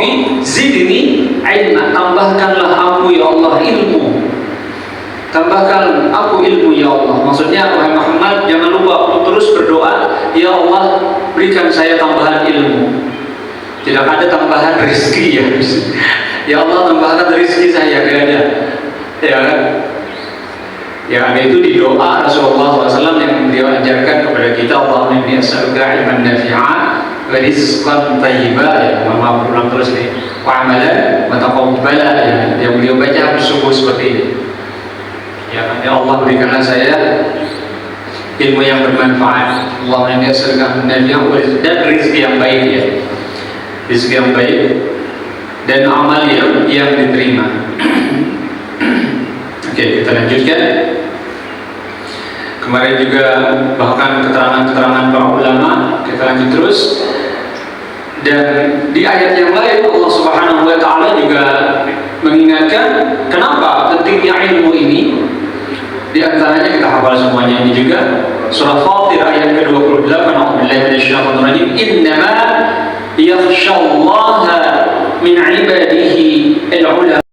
Rabbi zidni ilma, tambahkanlah aku ya Allah ilmu. Tambahkan aku ilmu ya Allah. Maksudnya wahai Muhammad, jangan lupa untuk terus berdoa, ya Allah berikan saya tambahan ilmu. Tidak ada tambahan rezeki ya. Ya Allah tambahkan rezeki saya, tidak ada. Ya kan? Yang ada itu di doa Rasulullah SAW yang beliau ajarkan kepada kita, Allahumma inni as'aluka ilman nafi'an wa rizqan thayyiban, ya, maaf berulang terus nih, wa amalan mutaqabbala, ya, yang beliau baca harus sungguh seperti ini. Ya Allah berikanlah saya ilmu yang bermanfaat, Allahumma inni as'aluka ilman nafi'an dan rezeki yang baik, ya, rezeki yang baik dan amal yang diterima. Oke, kita lanjutkan. Kemarin juga bahkan keterangan-keterangan para ulama, kita lanjut terus. Dan di ayat yang lain Allah Subhanahu wa taala juga mengingatkan kenapa pentingnya ilmu ini. Di antaranya kita hafal semuanya ini juga surah Fatir ayat ke-28, A'udzubillahi minasyaitonir rajim. Innama yakhsyallaha min 'ibadihi al-ulama.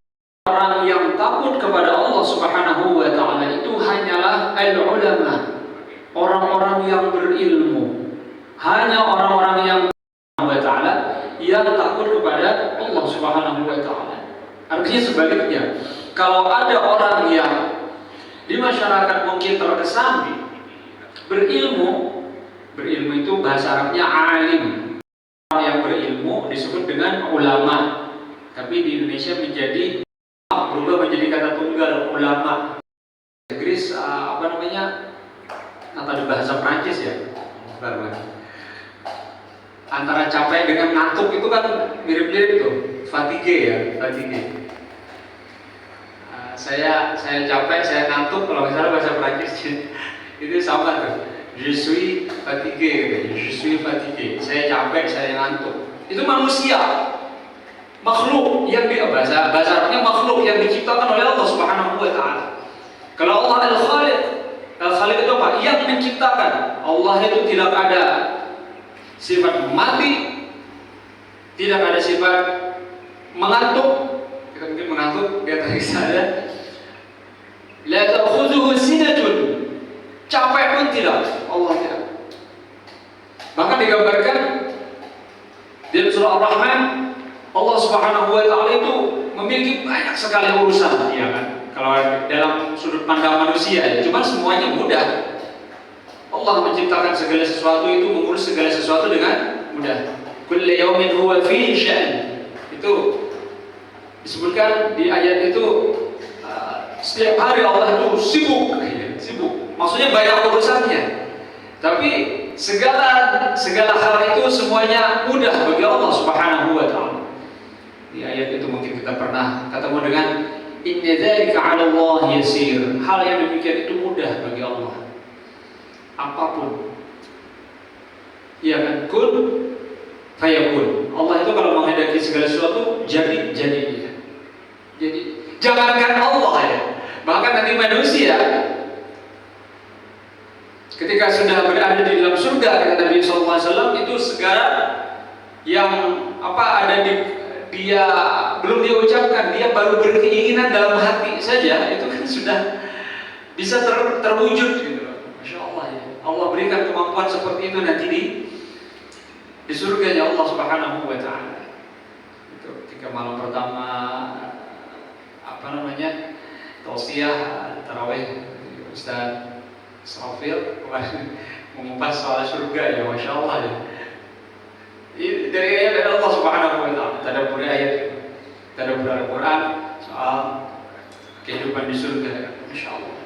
Orang yang takut kepada Allah Subhanahu wa taala itu hanyalah al-ulama, orang-orang yang berilmu. Hanya orang-orang yang wa taala yang takut kepada Allah Subhanahu wa taala. Artinya sebaliknya, kalau ada orang yang di masyarakat mungkin terkesan berilmu itu bahasa Arabnya alim. Orang yang berilmu disebut dengan ulama. Tapi di Indonesia berubah menjadi kata tunggal, ulama. Inggris kata di bahasa Prancis ya, antara capek dengan ngantuk itu kan mirip-mirip tuh, fatigue ya, fatigue. Saya capek, saya ngantuk, kalau misalnya bahasa Prancis itu sama tuh. Je suis fatigué, je suis fatigué. Saya capek, saya ngantuk. Itu manusia, makhluk yang bahasa Arabnya makhluk yang diciptakan oleh Allah Subhanahu wa taala. Kalau Allah Al-Khaliq itu apa? Yang menciptakan. Allah itu tidak ada sifat mati, tidak ada sifat mengantuk. Kita mungkin mengantuk, dia tadi saya. La ta'khudhuhu sinatun. Capek pun tidak, Allah tidak. Bahkan digambarkan di surah Ar-Rahman, Allah Subhanahu wa taala itu memiliki banyak sekali urusan, ya kan? Kalau dalam sudut pandang manusia, ya, cuma semuanya mudah. Allah menciptakan segala sesuatu itu, mengurus segala sesuatu dengan mudah. Kullu yawmin huwa fi sya'n. Itu disebutkan di ayat itu, setiap hari Allah itu sibuk. Maksudnya banyak urusannya. Tapi segala hal itu semuanya mudah bagi Allah Subhanahu wa taala. Di ayat itu mungkin kita pernah ketemu dengan inna dzalika 'ala Allah yasir. Hal yang demikian itu mudah bagi Allah. Apapun. Ya kan, kun fayakun. Allah itu kalau menghendaki segala sesuatu jadi. Jadi jangankan Allah ya, bahkan nanti manusia ketika sudah berada di dalam surga, kata Nabi SAW, itu segala yang ada di dia belum dia ucapkan, dia baru berkeinginan dalam hati saja, itu kan sudah bisa terwujud gitu. Masya Allah ya. Allah berikan kemampuan seperti itu nanti di surganya Allah Subhanahu wa taala. Itu ketika malam pertama tausiah tarawih Ustaz Srafil mengupas soal surga ya, Masya Allah ya. Dari ayat Allah Subhanahu wa taala, tadabbur ayat, tadabbur Al-Quran soal kehidupan di surga, Masya Allah.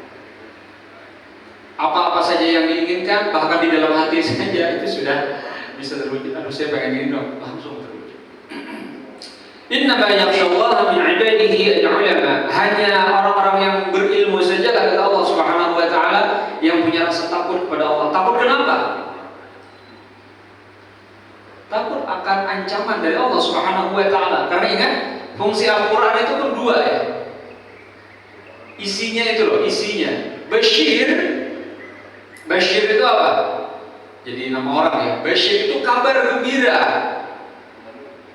Apa-apa saja yang diinginkan, bahkan di dalam hati saja itu sudah bisa terwujud. Saya pengen ini dong, langsung terwujud. Innama yakhsyallaha min 'ibadihi al-'ulama. Hanya orang-orang yang berilmu saja, kata Allah Subhanahu wa taala, yang punya rasa takut kepada Allah. Takut kenapa? Takut akan ancaman dari Allah Subhanahu wa taala. Karena ingat, fungsi Al-Qur'an itu kan dua ya. Isinya itu loh, isinya. Bashir itu apa? Jadi nama orang ya. Bashir itu kabar gembira.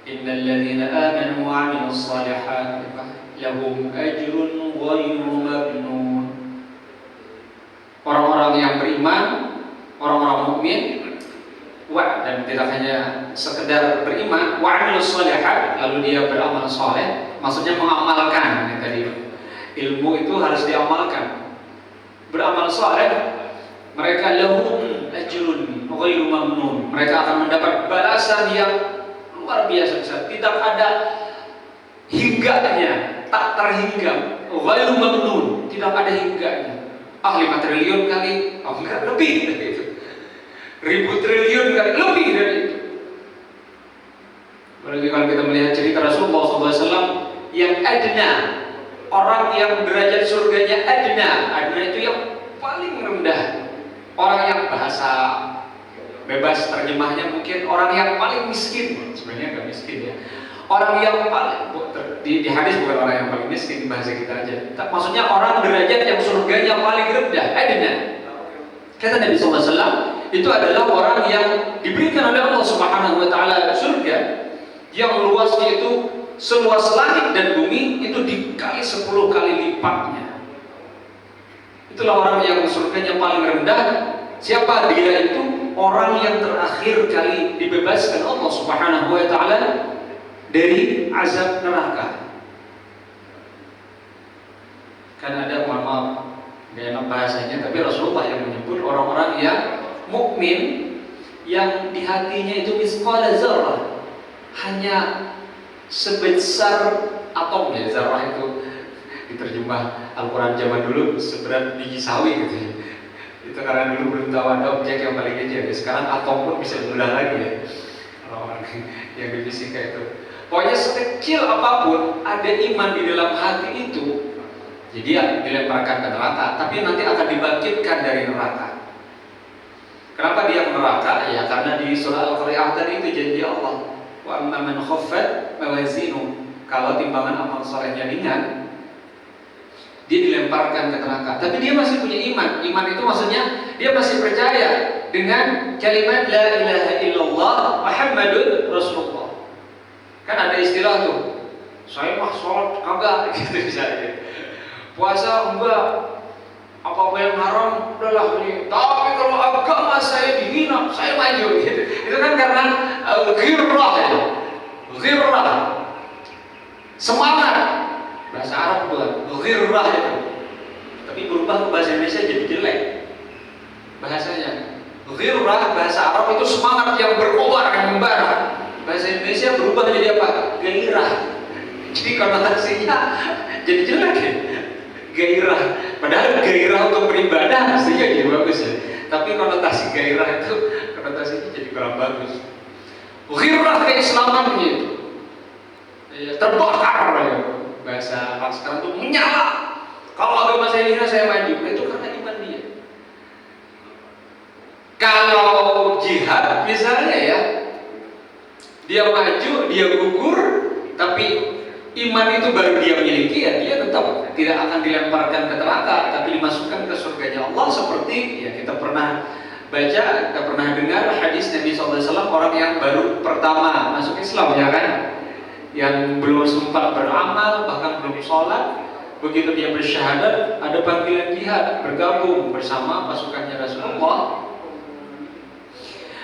Innal ladzina amanu wa 'amilus shalihati lahum ajrun ghairu mamnun. Orang-orang yang beriman, orang-orang mukmin, dan tidak hanya sekedar beriman, wa 'amilus shalihat, lalu dia beramal saleh, maksudnya mengamalkan yang tadi. Ilmu itu harus diamalkan. Beramal saleh, mereka lahum ajrun ghairu mamnun. Mereka akan mendapat balasan yang luar biasa besar. Tidak ada hingganya, tak terhingga. Ghairu mamnun, tidak ada hingganya. 5 triliun kali, enggak, lebih dari itu. Ribu triliun kali, lebih dari itu. Apalagi kalau kita melihat cerita Rasulullah SAW yang adna, orang yang derajat surganya adna itu yang paling rendah. Orang yang bahasa bebas terjemahnya mungkin orang yang paling miskin, sebenarnya nggak miskin ya. Orang yang paling di hadis bukan orang yang paling miskin, bahasa kita aja. Maksudnya orang derajat yang surganya paling rendah, adna. Kata Nabi SAW, itu adalah orang yang diberikan oleh Allah Subhanahu Wa Taala surga yang luasnya itu seluas langit dan bumi, itu dikali 10 kali lipatnya. Itulah orang yang surganya paling rendah. Siapa dia itu? Orang yang terakhir kali dibebaskan Allah Subhanahu Wa Taala dari azab neraka. Kan ada, maaf, gak enak bahasanya, tapi Rasulullah yang menyebut orang-orang yang mukmin yang di hatinya itu misqala zarrah, hanya sebesar atom ya. Zarrah itu diterjemah Al-Quran zaman dulu seberat biji sawi gitu ya. Itu karena dulu belum tahu ada objek yang paling kecil. Sekarang atom pun bisa dibelah lagi ya, orang-orang yang di fisika itu. Pokoknya sekecil apapun ada iman di dalam hati itu, jadi dia dilemparkan ke neraka, tapi nanti akan dibangkitkan dari neraka. Kenapa dia ke neraka? Ya karena di surah Al-Qari'ah tadi itu janji Allah, wa amma man khaffat mawazinu, kalau timbangan amal salehnya ringan, dia dilemparkan ke neraka. Tapi dia masih punya iman. Iman itu maksudnya dia masih percaya dengan kalimat la ilaha illallah Muhammadun Rasulullah. Kan ada istilah tuh, saya mah sholat kagak gitu misalnya, puasa enggak, apa-apa yang haram udahlah ini. Tapi kalau agama saya dihina, saya maju gitu. Itu kan karena ghirrah ya, ghirrah, semangat. Bahasa Arab bukan ghirrah itu, tapi berubah ke bahasa Indonesia jadi jelek bahasanya. Ghirrah bahasa Arab itu semangat yang berkobar, yang membara. Bahasa Indonesia berubah jadi apa? Gairah. Jadi konotasinya jadi jelek ya, gairah. Padahal gairah untuk beribadah mestinya jadi bagus ya, tapi konotasi gairah itu konotasinya jadi kurang bagus. Gairah keislaman gitu, terbakar ya. Bahasa sekarang itu menyala. Kalau agama saya hina, saya maju. Itu karena iman dia. Kalau jihad misalnya ya, dia maju, dia gugur, tapi iman itu baru dia miliki, ya dia tetap tidak akan dilemparkan ke neraka, tapi dimasukkan ke surganya Allah. Seperti ya kita pernah baca, kita pernah dengar hadis Nabi SAW, orang yang baru pertama masuk Islam ya kan, yang belum sempat beramal, bahkan belum sholat, begitu dia bersyahadat, ada panggilan jihad, bergabung bersama pasukannya Rasulullah.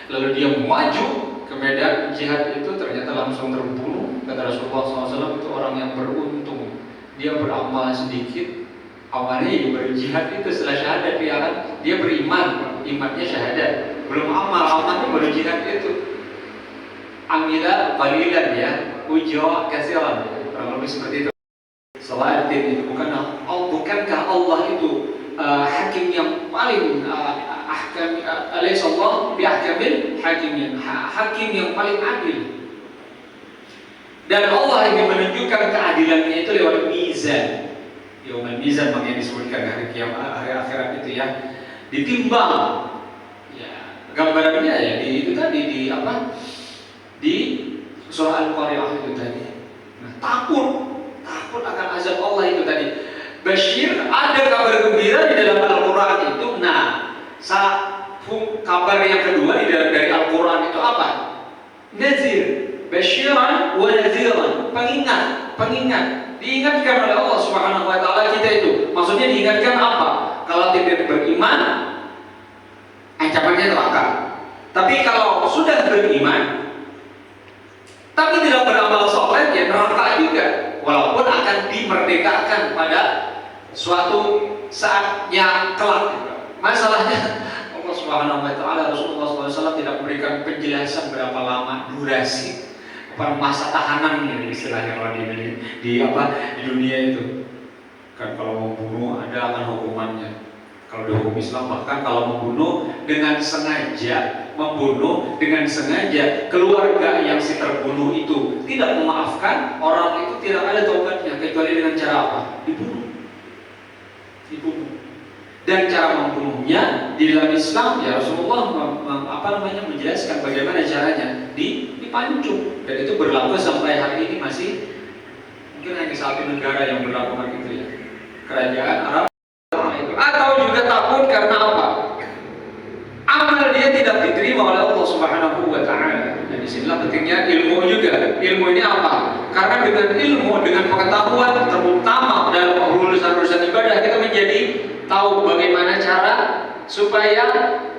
Lalu dia maju ke medan jihad itu, ternyata langsung terbunuh. Kata Rasulullah SAW, itu orang yang beruntung. Dia beramal sedikit, awalnya baru jihad itu setelah syahadat dia kan, dia beriman, imannya syahadat, belum amal, amalnya baru jihad itu. Amila qalilan ya, ujra katsiran, kurang lebih seperti itu. Salatin itu bukankah Allah itu hakim yang paling ahkam, alaysa Allah bi ahkamil hakimin, hakim yang paling adil. Dan Allah ingin menunjukkan keadilannya itu lewat mizan. Yaumul mizan makanya disebutkan hari kiamat, hari akhirat itu ya, ditimbang. Ya, gambarannya ya di itu tadi di apa? Di surah Al-Qari'ah itu tadi. Nah, takut akan azab Allah itu tadi. Bashir, ada kabar gembira di dalam Al-Quran itu. Nah, kabar yang kedua di dalam dari Al-Quran itu apa? Nazir, Basyiran wa nadhiran, pengingat, diingatkan oleh Allah Subhanahu wa taala kita itu. Maksudnya diingatkan apa? Kalau tidak beriman, ancamannya neraka. Tapi kalau sudah beriman tapi tidak beramal soleh, ya neraka juga. Walaupun akan dimerdekakan pada suatu saatnya kelak. Masalahnya Allah Subhanahu wa taala, Rasulullah SAW tidak memberikan penjelasan berapa lama durasi masa tahanannya, istilahnya kalau di dunia itu. Kan kalau membunuh ada akan hukumannya. Kalau di hukum Islam bahkan kalau membunuh dengan sengaja, keluarga yang si terbunuh itu tidak memaafkan, orang itu tidak ada taubatnya kecuali dengan cara apa? Dibunuh. Dan cara membunuhnya di dalam Islam, ya Rasulullah menjelaskan bagaimana caranya, dipancung. Dan itu berlaku sampai hari ini, masih mungkin hanya satu negara yang berlakukan itu, ya, kerajaan Arab. Atau juga takut karena apa? Amal dia tidak diterima oleh Allah Subhanahu wa taala. Dan disinilah pentingnya ilmu juga. Ilmu ini apa? Karena dengan ilmu, dengan pengetahuan, terutama dalam urusan ibadah, kita menjadi tahu bagaimana cara supaya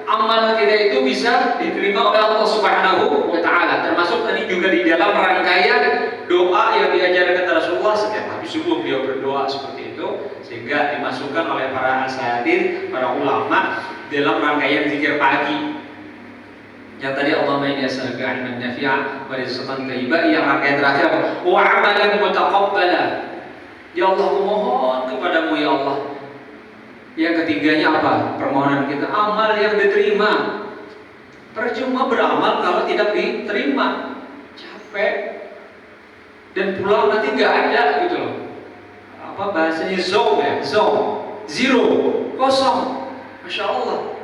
amal kita itu bisa diterima oleh Allah Subhanahu wa taala. Termasuk tadi juga di dalam rangkaian doa yang diajarkan Rasulullah setiap habis subuh beliau berdoa seperti itu, sehingga dimasukkan oleh para asatidz, para ulama dalam rangkaian zikir pagi. Yang tadi Allahumma inni as'aluka 'ilman nafi'a wa rizqan thayyiban, yang rangkaian terakhir wa 'amalan mutaqabbala. Ya Allah, mohon kepadamu ya Allah. Yang ketiganya apa? Permohonan kita amal yang diterima. Percuma beramal kalau tidak diterima, capek dan pulang nanti nggak ada gitu loh. Apa bahasanya zong, zero, kosong. Masya Allah.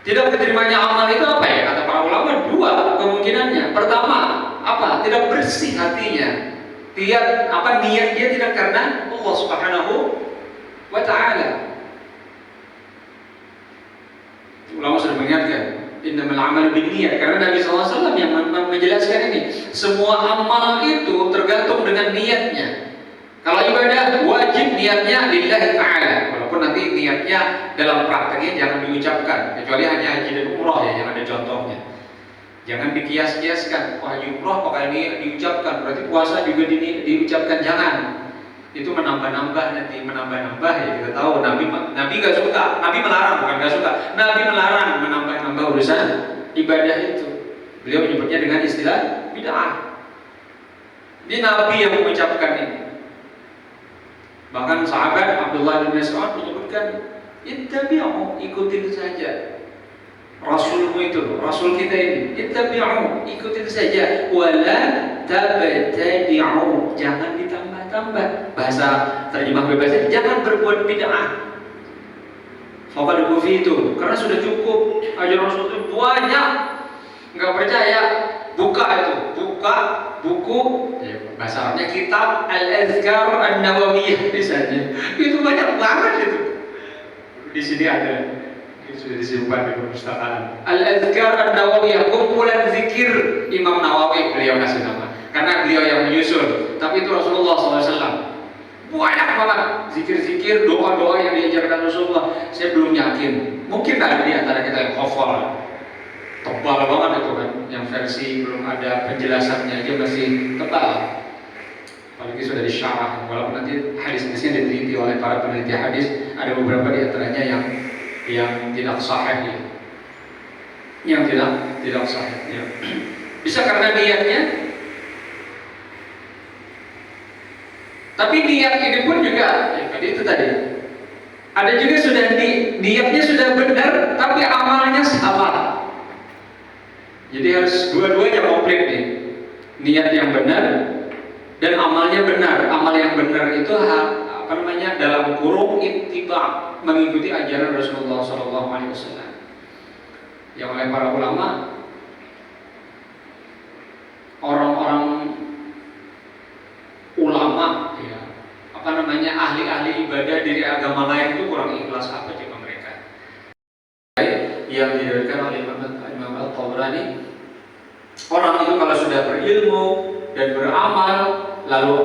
Tidak diterimanya amal itu apa ya? Kata para ulama dua kemungkinannya. Pertama apa? Tidak bersih hatinya. Niat dia tidak karena Allah Subhanahu wa ta'ala. Ulama sudah mengingatkan innamal a'malu binniyat, karena Nabi SAW yang menjelaskan ini. Semua amal itu tergantung dengan niatnya. Kalau ibadah wajib niatnya lillahi ta'ala, walaupun nanti niatnya dalam prakteknya jangan diucapkan, kecuali hanya haji dan umroh ya yang ada contohnya. Jangan dikias-kiaskan, haji umroh pakai ini diucapkan, berarti puasa juga diucapkan, jangan. Itu menambah-nambah ya. Kita tahu Nabi gak suka, Nabi melarang, bukan gak suka, Nabi melarang menambah-nambah urusan ibadah itu. Beliau menyebutnya dengan istilah bid'ah. Ini Nabi yang mengucapkan ini. Bahkan sahabat Abdullah bin Mas'ud menyebutkan, ittabi'u, ikutin saja Rasulmu itu, Rasul kita ini. Ittabi'u, ikutin saja. Wala tabtadi'u, jangan ditambah-tambah. Bahasa terjemah bebasnya, jangan berbuat bid'ah. Faqad kufitu, karena sudah cukup ajaran Rasul itu banyak. Enggak percaya, buka buku ya, bahasa Arabnya kitab Al-Azkar An-Nawawiyah misalnya. Itu banyak banget itu. Di sini ada, sudah disimpan di perpustakaan. Al-Azkar An-Nawawiyah, kumpulan zikir Imam Nawawi, beliau kasih nama karena beliau yang menyusun. Tapi itu Rasulullah SAW. Banyak banget zikir-zikir, doa-doa yang diajarkan Rasulullah. Saya belum yakin, mungkin ada di antara kita yang hafal. Tebal banget itu kan, yang versi belum ada penjelasannya aja masih tebal. Apalagi sudah disyarah, walaupun nanti hadis-hadisnya diteliti oleh para peneliti hadis, ada beberapa di antaranya yang tidak sahih ya. Yang tidak sahih ya. Bisa karena niatnya. Tapi niat ini pun juga, ya tadi itu tadi. Ada juga sudah niatnya sudah benar, tapi amalnya salah. Jadi harus dua-duanya komplit nih. Niat yang benar dan amalnya benar. Amal yang benar itu dalam kurung ittiba, mengikuti ajaran Rasulullah SAW. Yang oleh para ulama, orang-orang ulama ya, ahli-ahli ibadah dari agama lain itu kurang ikhlas apa coba mereka. Yang diriwayatkan oleh Imam Al-Tabrani, orang itu kalau sudah berilmu dan beramal. Lalu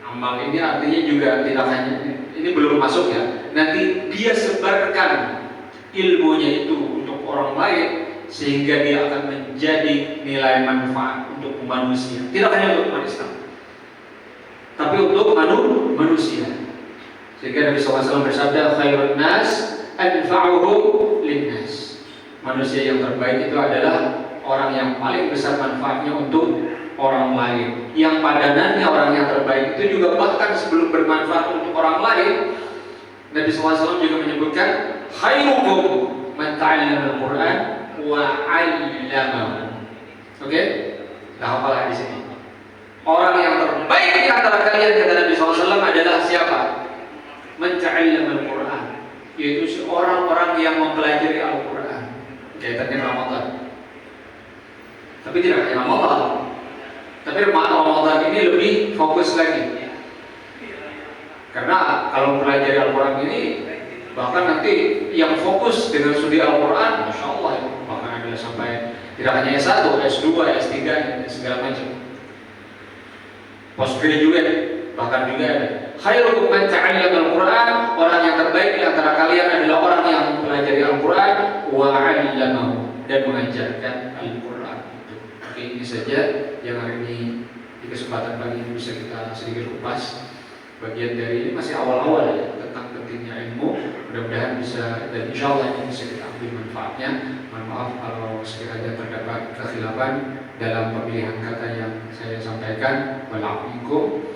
amal ini artinya juga tidak hanya, ini belum masuk ya, nanti dia sebarkan ilmunya itu untuk orang lain sehingga dia akan menjadi nilai manfaat untuk manusia, tidak hanya untuk umat Islam tapi untuk manusia. Sehingga Nabi SAW bersabda, khairun nas anfa'uhum linnas. Manusia yang terbaik itu adalah orang yang paling besar manfaatnya untuk orang lain. Yang padanannya orang yang terbaik itu juga bahkan sebelum bermanfaat untuk orang lain, Nabi SAW juga menyebutkan khairukum man ta'allama al-Qur'an wa 'allamahu. Oke? Nah, apalah di sini? Orang yang terbaik di antara kalian, kata Nabi SAW, adalah siapa? Man ta'allama al-Qur'an, yaitu orang-orang yang mempelajari Al-Qur'an. Kaitannya Ramadan. Tapi tidak hanya Ramadan. Tapi Ramadan ini lebih fokus lagi. Karena kalau mempelajari Al-Quran ini, bahkan nanti yang fokus dengan studi Al-Quran, Masya Allah, bahkan adalah sampai tidak hanya S1, S2, S3, segala macam. Postgraduate, bahkan juga ada. Khairukum man ta'allama Al-Quran, orang yang terbaik di antara kalian adalah orang yang mempelajari Al-Quran wa 'allamahu, dan mengajarkan Al-Quran. Oke, ini saja yang hari ini di kesempatan pagi ini bisa kita sedikit kupas. Bagian dari ini masih awal-awal ya, tentang pentingnya ilmu. Mudah-mudahan bisa, dan insya Allah ini bisa kita ambil manfaatnya. Mohon maaf kalau sekiranya terdapat kekhilafan dalam pemilihan kata yang saya sampaikan. Wa'alaikum.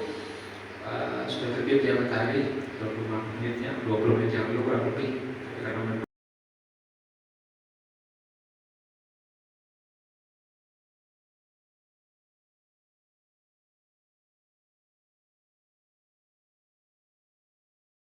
Sudah terbit ya matahari 20 menit yang lalu kurang lebih.